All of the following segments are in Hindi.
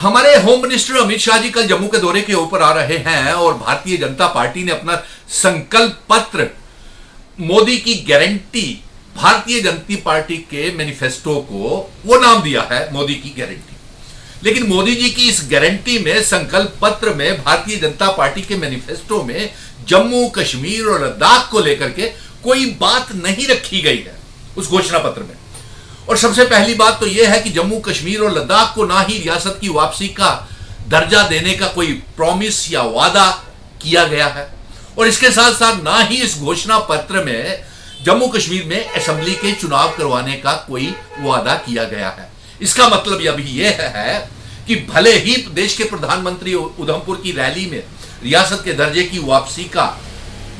हमारे होम मिनिस्टर अमित शाह जी कल जम्मू के दौरे के ऊपर आ रहे हैं और भारतीय जनता पार्टी ने अपना संकल्प पत्र मोदी की गारंटी भारतीय जनता पार्टी के मैनिफेस्टो को वो नाम दिया है मोदी की गारंटी। लेकिन मोदी जी की इस गारंटी में संकल्प पत्र में भारतीय जनता पार्टी के मैनिफेस्टो में जम्मू कश्मीर और लद्दाख को लेकर के कोई बात नहीं रखी गई है उस घोषणा पत्र में। और सबसे पहली बात तो यह है कि जम्मू कश्मीर और लद्दाख को ना ही रियासत की वापसी का दर्जा देने का कोई प्रॉमिस या वादा किया गया है और इसके साथ साथ ना ही इस घोषणा पत्र में जम्मू कश्मीर में असेंबली के चुनाव करवाने का कोई वादा किया गया है। इसका मतलब यह है कि भले ही देश के प्रधानमंत्री उधमपुर की रैली में रियासत के दर्जे की वापसी का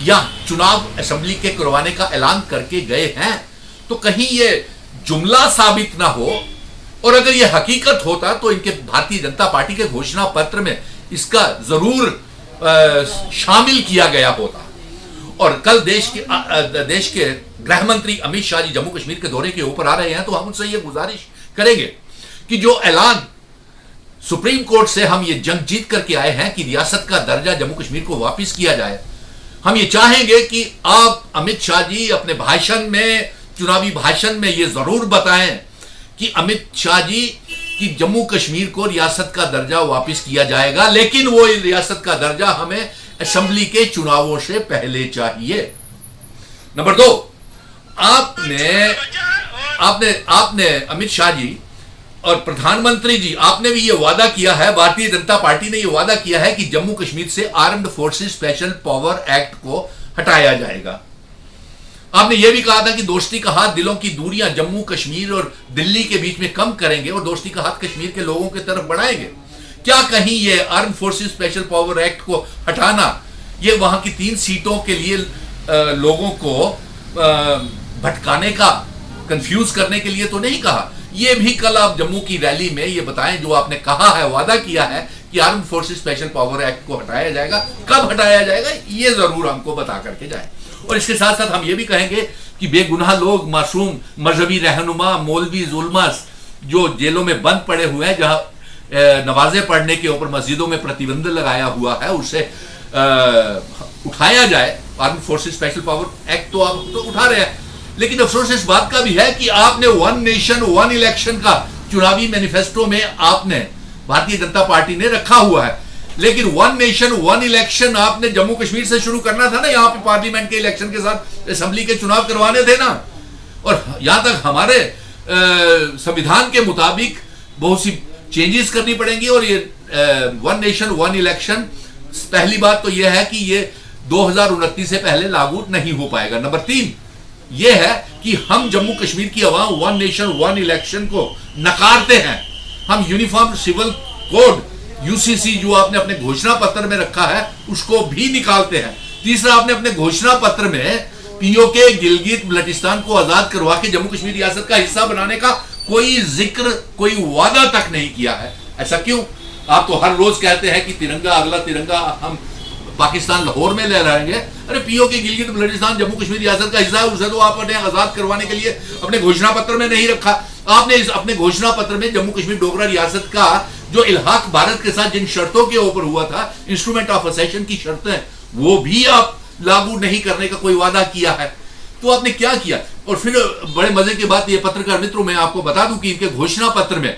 या चुनाव असेंबली के करवाने का ऐलान करके गए हैं, तो कहीं यह जुमला साबित ना हो और अगर यह हकीकत होता तो इनके भारतीय जनता पार्टी के घोषणा पत्र में इसका जरूर शामिल किया गया होता। और कल देश के गृह मंत्री अमित शाह जी जम्मू कश्मीर के दौरे के ऊपर आ रहे हैं, तो हम उनसे यह गुजारिश करेंगे कि जो ऐलान सुप्रीम कोर्ट से हम ये जंग जीत करके आए हैं कि रियासत का दर्जा जम्मू कश्मीर को वापस किया जाए, हम ये चाहेंगे कि आप अमित शाह जी अपने भाषण में, चुनावी भाषण में ये जरूर बताएं कि अमित शाह जी कि जम्मू कश्मीर को रियासत का दर्जा वापस किया जाएगा, लेकिन वो रियासत का दर्जा हमें असेंबली के चुनावों से पहले चाहिए। नंबर 2, आपने अमित शाह जी और प्रधानमंत्री जी, आपने भी ये वादा किया है, भारतीय जनता पार्टी ने ये वादा किया है कि जम्मू कश्मीर से armed forces special power act को हटाया जाएगा। आपने यह भी कहा था कि दोस्ती का हाथ, दिलों की दूरियां जम्मू कश्मीर और दिल्ली के बीच में कम करेंगे और दोस्ती का हाथ कश्मीर के लोगों की तरफ बढ़ाएंगे। क्या कहीं यह arm forces special power act को हटाना यह वहां की 3 सीटों के लिए लोगों को भटकाने का, कंफ्यूज करने के लिए तो नहीं कहा? यह भी कल आप जम्मू की रैली में ये बताएं जो आपने कहा है, वादा किया है कि arm forces special power act को हटाया जाएगा, कब हटाया जाएगा ये जरूर हमको बता करके जाए। और इसके साथ साथ हम ये भी कहेंगे कि बेगुनाह लोग, मासूम मजहबी रहनुमा, मौलवी, जुल्मास जो जेलों में बंद पड़े हुए हैं, जहां नमाजें पढ़ने के ऊपर मस्जिदों में प्रतिबंध लगाया हुआ है, उसे उठाया जाए। Arm forces special power act तो आप तो उठा रहे हैं, लेकिन अफसोस इस बात का भी है कि आपने 1 नेशन 1 इलेक्शन का चुनावी मैनिफेस्टो में आपने भारतीय जनता पार्टी ने रखा हुआ है, लेकिन 1 नेशन 1 इलेक्शन आपने जम्मू कश्मीर से शुरू करना था ना, यहां पे पार्लियामेंट के इलेक्शन के साथ असेंबली के चुनाव करवाने थे ना। और यहां तक हमारे संविधान के मुताबिक बहुत सी चेंजेस करनी पड़ेंगी और ये 1 नेशन 1 इलेक्शन, पहली बात तो यह है कि ये 2029 से पहले लागू नहीं हो पाएगा। नंबर 3 यह है कि हम जम्मू कश्मीर की आवाम 1 नेशन 1 इलेक्शन को नकारते हैं। हम यूनिफॉर्म सिविल कोड यूसीसी जो आपने अपने घोषणा पत्र में रखा है उसको भी निकालते हैं। तीसरा, आपने अपने घोषणा पत्र में पीओके, गिलगित बल्टिस्तान को आजाद करवा के जम्मू कश्मीर रियासत का हिस्सा बनाने का कोई जिक्र, कोई वादा तक नहीं किया है। ऐसा क्यों? आप तो हर रोज कहते हैं कि तिरंगा, अगला तिरंगा हम पाकिस्तान लाहौर में लहराएंगे। अरे पीओके, गिलगित बल्टिस्तान जम्मू कश्मीर रियासत का हिस्सा है, उसे तो आपने आजाद करवाने के लिए अपने घोषणा पत्र में नहीं रखा। आपने अपने घोषणा पत्र में जम्मू कश्मीर डोगरा रियासत का जो इल्हाक भारत के साथ जिन शर्तों के ऊपर हुआ था, इंस्ट्रूमेंट ऑफ असेशन की शर्तें, वो भी आप लागू नहीं करने का कोई वादा किया है। तो आपने क्या किया? और फिर बड़े मजे की बात, ये पत्रकार मित्रों, मैं आपको बता दूं कि इनके घोषणा पत्र में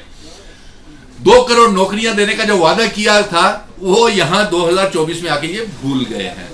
2 करोड़ नौकरियां देने का जो वादा किया था वो यहां 2024 में आके ये भूल गए हैं।